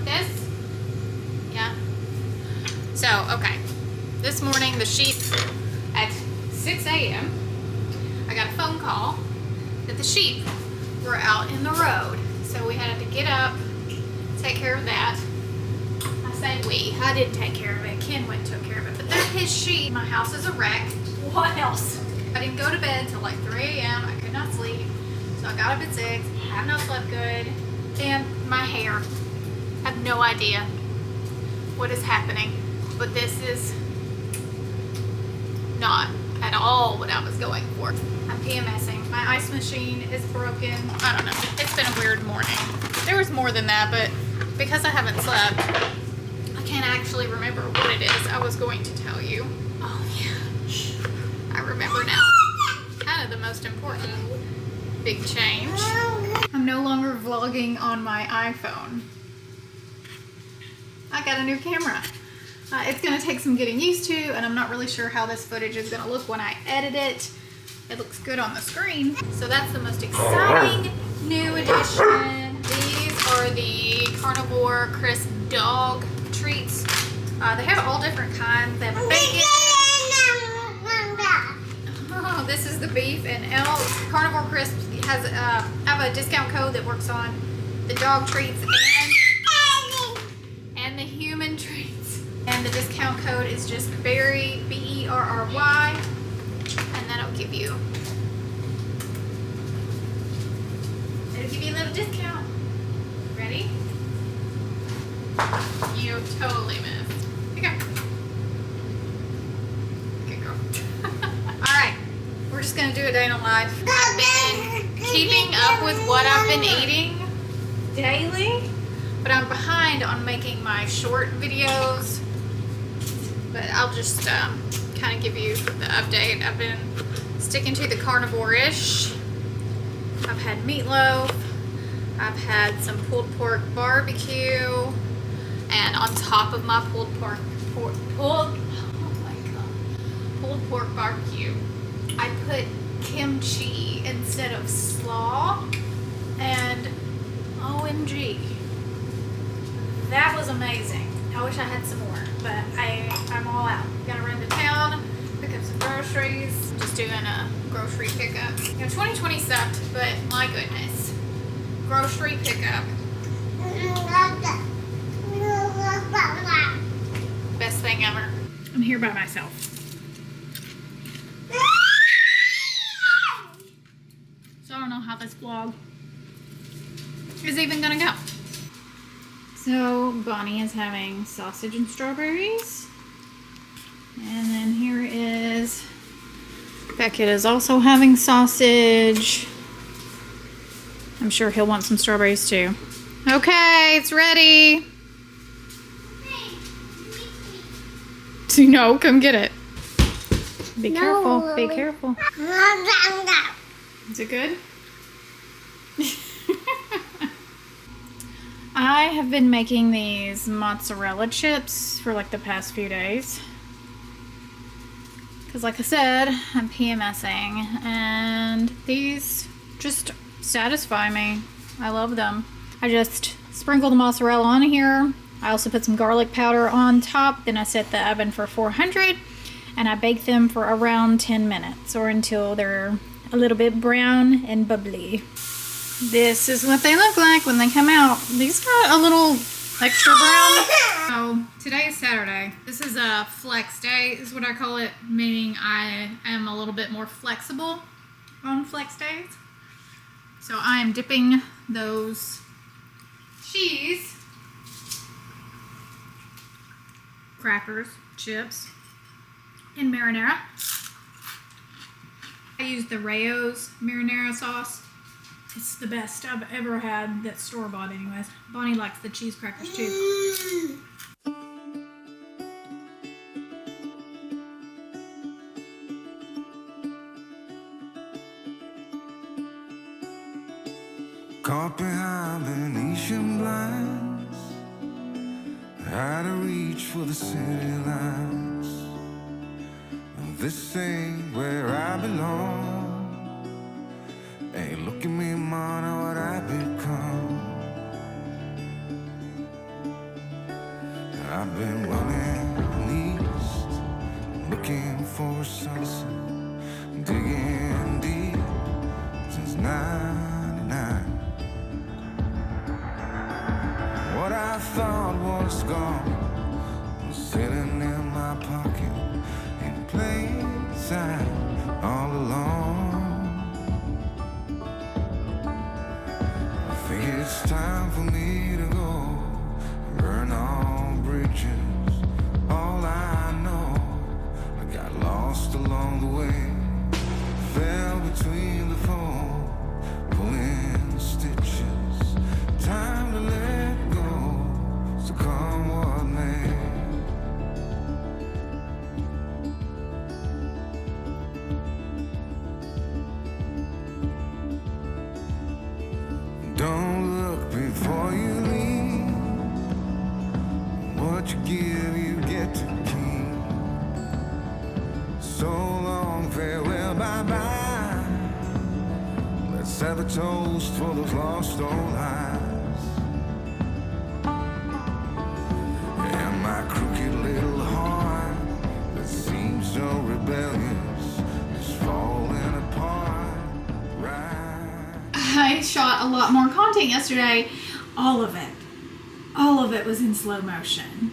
this? Yeah. So, okay. This morning, the sheep at 6 a.m. I got a phone call that the sheep were out in the road. So we had to get up, take care of that. I say we. I didn't take care of it. Ken went and took care of it. But they're his sheep. My house is a wreck. What else? I didn't go to bed till like 3 a.m. I could not sleep. So I got up at 6. Have not slept good. And my hair. I have no idea what is happening. But this is not at all what I was going for. I'm PMSing. My ice machine is broken. I don't know. It's been a weird morning. There was more than that, but because I haven't slept, I can't actually remember what it is I was going to tell you. Oh yeah, I remember now. Kind of the most important big change. I'm no longer vlogging on my iPhone. I got a new camera. It's going to take some getting used to, and I'm not really sure how this footage is going to look when I edit it. It looks good on the screen. So that's the most exciting new addition. These are the Carnivore crisp dog treats. They have all different kinds. They have bacon. Oh, this is the beef and elk. Carnivore crisp has I have a discount code that works on the dog treats and the human treats. And the discount code is just Berry, B-E-R-R-Y, and that'll give you a little discount. Ready? You totally missed. Okay. Good girl. Alright, we're just gonna do a day in a life. I've been keeping up with what I've been eating daily, but I'm behind on making my short videos. But I'll just kind of give you the update. I've been sticking to the carnivore-ish. I've had meatloaf. I've had some pulled pork barbecue. And on top of my pulled pork barbecue, I put kimchi instead of slaw. And OMG, that was amazing. I wish I had some more, but I'm all out. Gotta run to town, pick up some groceries. I'm just doing a grocery pickup. You know, 2020 sucked, but my goodness. Grocery pickup. Best thing ever. I'm here by myself. So I don't know how this vlog is even gonna go. So Bonnie is having sausage and strawberries. And then here is Beckett is also having sausage. I'm sure he'll want some strawberries too. Okay, it's ready. No, come get it. Be careful, be careful. Is it good? I have been making these mozzarella chips for like the past few days. Because like I said, I'm PMSing and these just satisfy me. I love them. I just sprinkle the mozzarella on here. I also put some garlic powder on top. Then I set the oven for 400 and I bake them for around 10 minutes or until they're a little bit brown and bubbly. This is what they look like when they come out. These got a little extra brown. So today is Saturday. This is a flex day is what I call it, meaning I am a little bit more flexible on flex days. So I am dipping those cheese, crackers, chips in marinara. I use the Rayo's marinara sauce. It's the best I've ever had that's store-bought anyways. Bonnie likes the cheese crackers too. Caught behind Venetian blinds, out of reach for the city lights. This ain't where I belong. Hey, look at me, man, what I become. I've been running east, looking for a sunset, digging deep since '99. What I thought was gone was sitting in my pocket in plain sight all along. I think it's time for me to go, burn all bridges. All I know, I got lost along the way, fell between the foam, pulling stitches. Time to let go, so come what may. Don't look before you leave. What you give, you get to keep. So long, farewell, bye-bye. Let's have a toast for those lost old lives. And my crooked little heart that seems so rebellious is falling apart right. I shot a lot more content yesterday. All of it was in slow motion.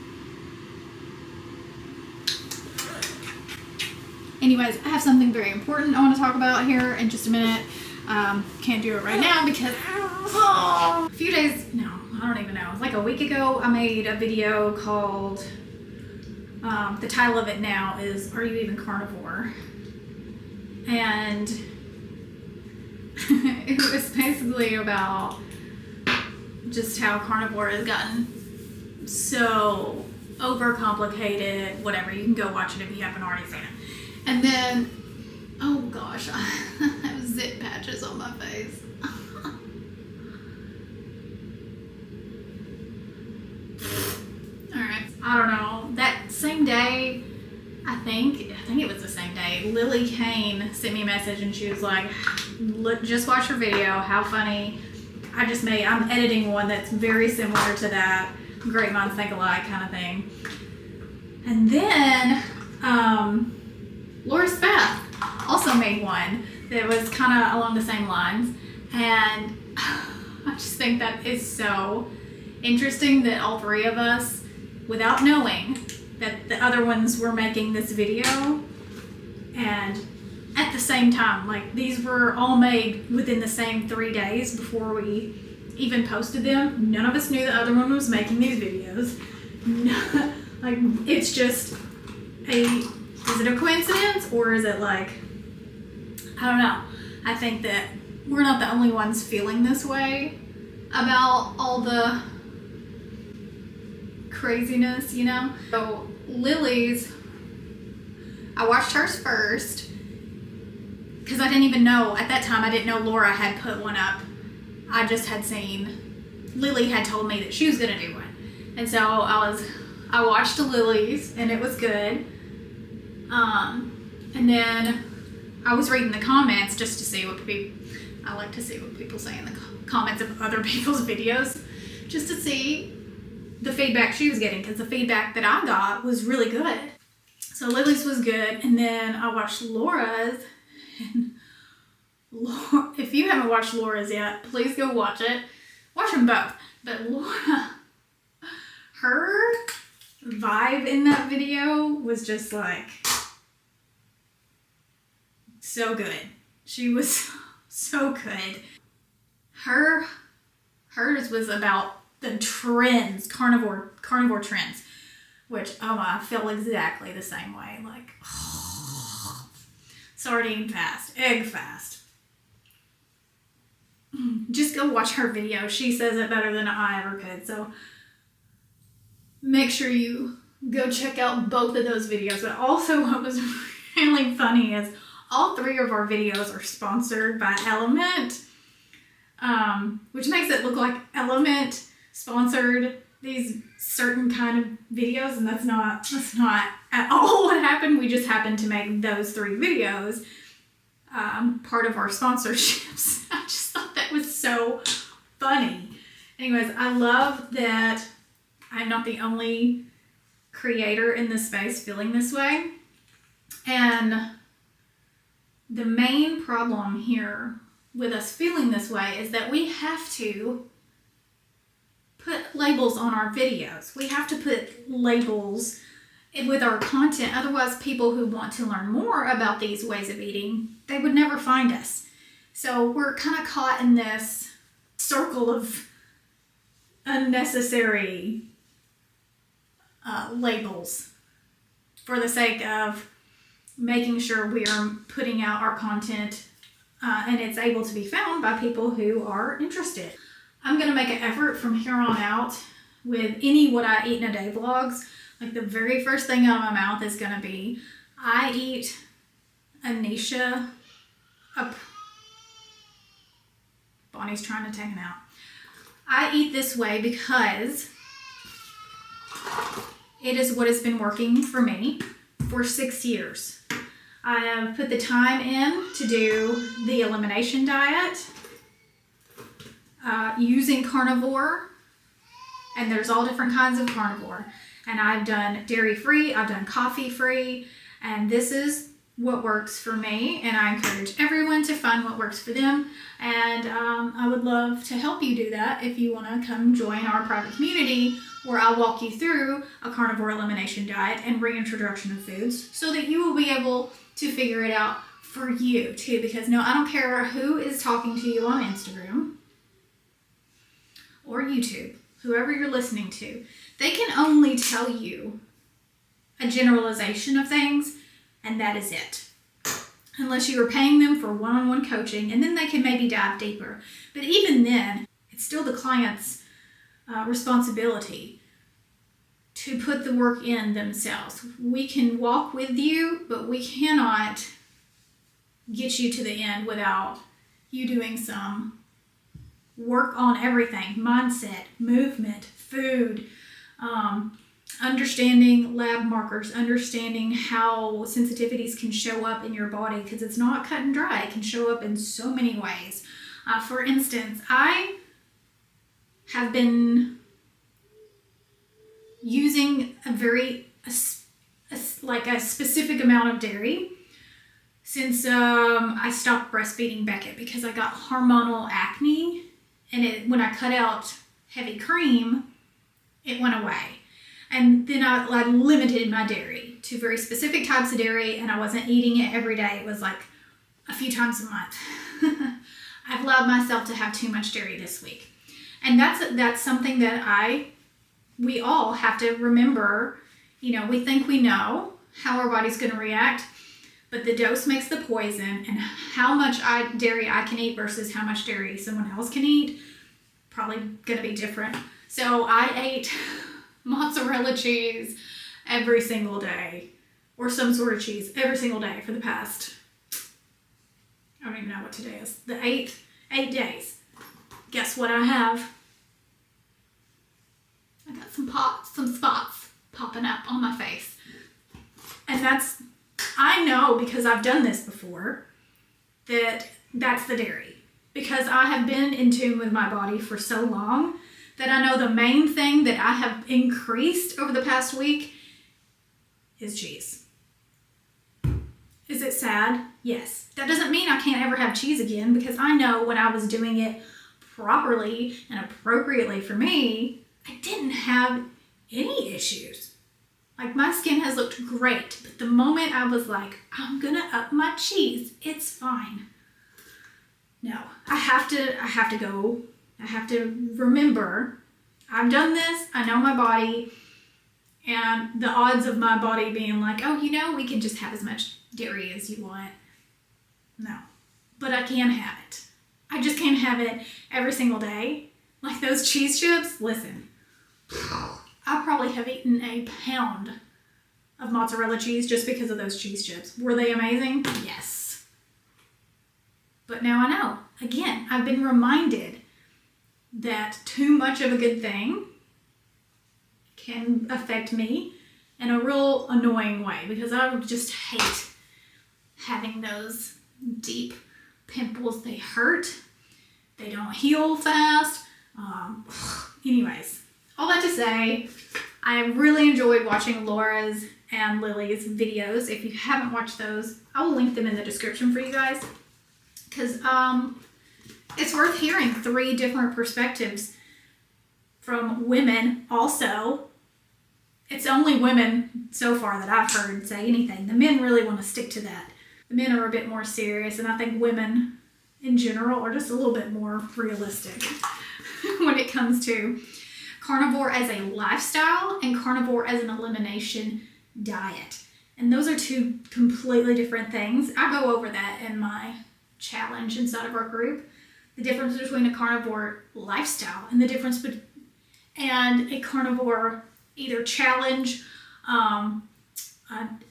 Anyways, I have something very important I want to talk about here in just a minute. Can't do it right now because a few days, no, I don't even know. It was like a week ago, I made a video called, the title of it now is, Are You Even Carnivore? And it was basically about just how carnivore has gotten so overcomplicated. Whatever, you can go watch it if you haven't already seen it. And then, oh gosh, I have zit patches on my face. Alright, I don't know. That same day, I think it was the same day, Lily Kane sent me a message and she was like, look, just watch her video, how funny. I'm editing one that's very similar to that, great minds think alike kind of thing. And then, Laura Spath also made one that was kind of along the same lines. And I just think that is so interesting that all three of us, without knowing that the other ones were making this video, and at the same time, like these were all made within the same 3 days before we even posted them. None of us knew the other one was making these videos. Like, it's just is it a coincidence or is it like, I don't know. I think that we're not the only ones feeling this way about all the craziness, you know? So Lily's, I watched hers first because I didn't even know, at that time I didn't know Laura had put one up. I just had seen, Lily had told me that she was gonna do one. And so I watched Lily's and it was good. And then I was reading the comments just to see what I like to see what people say in the comments of other people's videos, just to see the feedback she was getting, because the feedback that I got was really good. So Lily's was good, and then I watched Laura's, and if you haven't watched Laura's yet, please go watch it. Watch them both. But Laura, her vibe in that video was just like so good. She was so good. Hers was about the trends, carnivore trends, which, oh my, I feel exactly the same way. Like, sardine fast, egg fast. Just go watch her video. She says it better than I ever could. So make sure you go check out both of those videos. But also what was really funny is all three of our videos are sponsored by Element, which makes it look like Element sponsored these certain kind of videos, and that's not at all what happened. We just happened to make those 3 videos part of our sponsorships. I just thought that was so funny. Anyways, I love that I'm not the only creator in this space feeling this way. And the main problem here with us feeling this way is that we have to put labels on our videos. We have to put labels with our content. Otherwise, people who want to learn more about these ways of eating, they would never find us. So we're kind of caught in this circle of unnecessary labels for the sake of making sure we are putting out our content and it's able to be found by people who are interested. I'm going to make an effort from here on out with any what I eat in a day vlogs. Like the very first thing out of my mouth is going to be, I eat a Neisha. Bonnie's trying to take it out. I eat this way because it is what has been working for me for 6 years. I have put the time in to do the elimination diet, using carnivore, and there's all different kinds of carnivore. And I've done dairy-free, I've done coffee-free, and this is what works for me, and I encourage everyone to find what works for them. And I would love to help you do that if you want to come join our private community where I'll walk you through a carnivore elimination diet and reintroduction of foods so that you will be able to figure it out for you too. Because no, I don't care who is talking to you on Instagram or YouTube, whoever you're listening to, they can only tell you a generalization of things, and that is it. Unless you are paying them for one-on-one coaching, and then they can maybe dive deeper. But even then, it's still the client's responsibility to put the work in themselves. We can walk with you, but we cannot get you to the end without you doing some work on everything: mindset, movement, food, understanding lab markers, understanding how sensitivities can show up in your body, because it's not cut and dry. It can show up in so many ways. For instance, I have been using a specific amount of dairy since I stopped breastfeeding Beckett, because I got hormonal acne, and when I cut out heavy cream, it went away. And then I limited my dairy to very specific types of dairy, and I wasn't eating it every day. It was like a few times a month. I've allowed myself to have too much dairy this week. And that's something that we all have to remember. You know, we think we know how our body's going to react, but the dose makes the poison, and how much dairy I can eat versus how much dairy someone else can eat, probably going to be different. So I ate mozzarella cheese every single day, or some sort of cheese every single day for the past, I don't even know what today is, the eight days. Guess what I have? I got some spots popping up on my face. And I know, because I've done this before, that's the dairy. Because I have been in tune with my body for so long that I know the main thing that I have increased over the past week is cheese. Is it sad? Yes. That doesn't mean I can't ever have cheese again, because I know when I was doing it properly and appropriately for me, I didn't have any issues. Like, my skin has looked great, but the moment I was like, I'm gonna up my cheese, it's fine. No, I have to remember, I've done this, I know my body, and the odds of my body being like, oh, we can just have as much dairy as you want. No, but I can have it. I just can't have it every single day. Like those cheese chips, listen, I probably have eaten a pound of mozzarella cheese just because of those cheese chips. Were they amazing? Yes. But now I know. Again, I've been reminded that too much of a good thing can affect me in a real annoying way, because I just hate having those deep pimples. They hurt. They don't heal fast. Anyways, all that to say, I really enjoyed watching Laura's and Lily's videos. If you haven't watched those, I will link them in the description for you guys. Because it's worth hearing 3 different perspectives from women also. It's only women so far that I've heard say anything. The men really want to stick to that. The men are a bit more serious, and I think women in general are just a little bit more realistic when it comes to carnivore as a lifestyle and carnivore as an elimination diet. And those are 2 completely different things. I go over that in my challenge inside of our group. The difference between a carnivore lifestyle and the difference and a carnivore either challenge,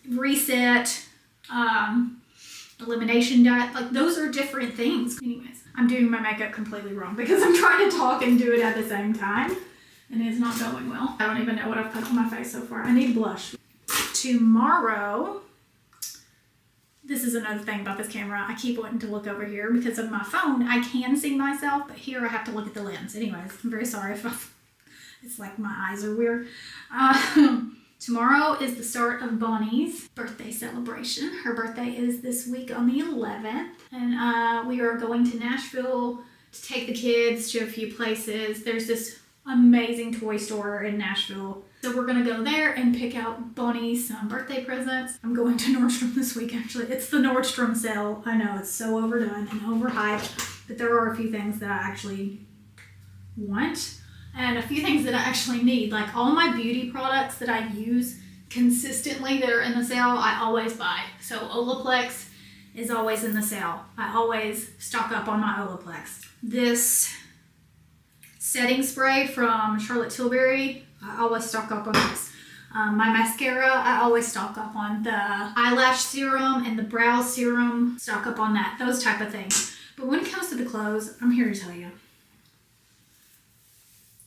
reset, elimination diet. Like, those are different things. Anyways, I'm doing my makeup completely wrong because I'm trying to talk and do it at the same time, and it's not going well. I don't even know what I've put on my face so far. I need blush. Tomorrow, this is another thing about this camera. I keep wanting to look over here because of my phone. I can see myself, but here I have to look at the lens. Anyways, I'm very sorry if it's like my eyes are weird. Tomorrow is the start of Bonnie's birthday celebration. Her birthday is this week on the 11th. And we are going to Nashville to take the kids to a few places. There's this amazing toy store in Nashville. So we're going to go there and pick out Bonnie some birthday presents. I'm going to Nordstrom this week, actually. It's the Nordstrom sale. I know, it's so overdone and overhyped. But there are a few things that I actually want. And a few things that I actually need, like all my beauty products that I use consistently that are in the sale, I always buy. So Olaplex is always in the sale. I always stock up on my Olaplex. This setting spray from Charlotte Tilbury, I always stock up on this. My mascara, I always stock up on. The eyelash serum and the brow serum, stock up on that. Those type of things. But when it comes to the clothes, I'm here to tell you,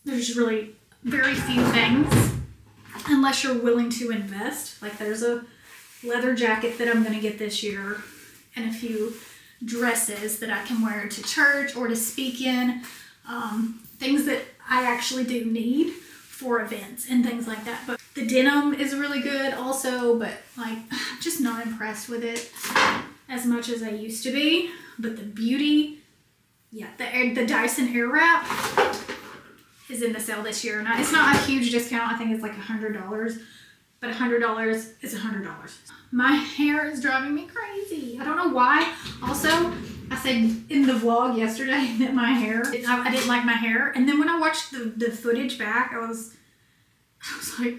there's really very few things, unless you're willing to invest. Like, there's a leather jacket that I'm going to get this year and a few dresses that I can wear to church or to speak in. Things that I actually do need for events and things like that. But the denim is really good also, but like, I'm just not impressed with it as much as I used to be. But the beauty, yeah, the Dyson Airwrap is in the sale this year. Now, it's not a huge discount. I think it's like $100, but $100 is $100. My hair is driving me crazy. I don't know why. Also, I said in the vlog yesterday that my hair, I didn't like my hair. And then when I watched the footage back, I was like,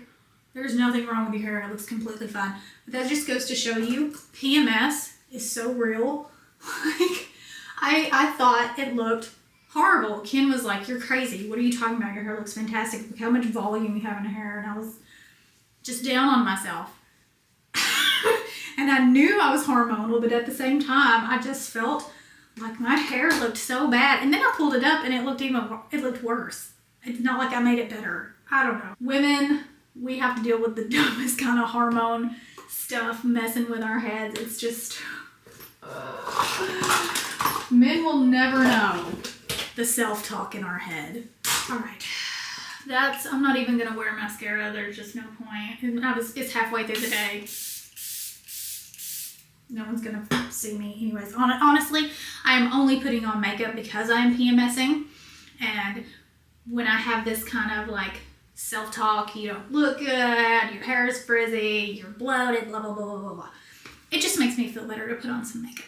there's nothing wrong with your hair. It looks completely fine. But that just goes to show you, PMS is so real. Like, I thought it looked horrible. Ken was like, you're crazy. What are you talking about? Your hair looks fantastic. Look how much volume you have in your hair. And I was just down on myself. And I knew I was hormonal, but at the same time, I just felt like my hair looked so bad. And then I pulled it up and it looked worse. It's not like I made it better. I don't know. Women, we have to deal with the dumbest kind of hormone stuff messing with our heads. It's just, men will never know the self-talk in our head. All right. I'm not even gonna wear mascara. There's just no point. It's halfway through the day. No one's gonna see me anyways. Honestly, I am only putting on makeup because I am PMSing. And when I have this kind of like self-talk, you don't look good, your hair is frizzy, you're bloated, blah, blah, blah, blah, blah. It just makes me feel better to put on some makeup.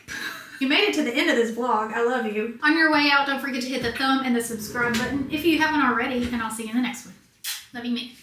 You made it to the end of this vlog. I love you. On your way out, don't forget to hit the thumb and the subscribe button if you haven't already, and I'll see you in the next one. Love you, me.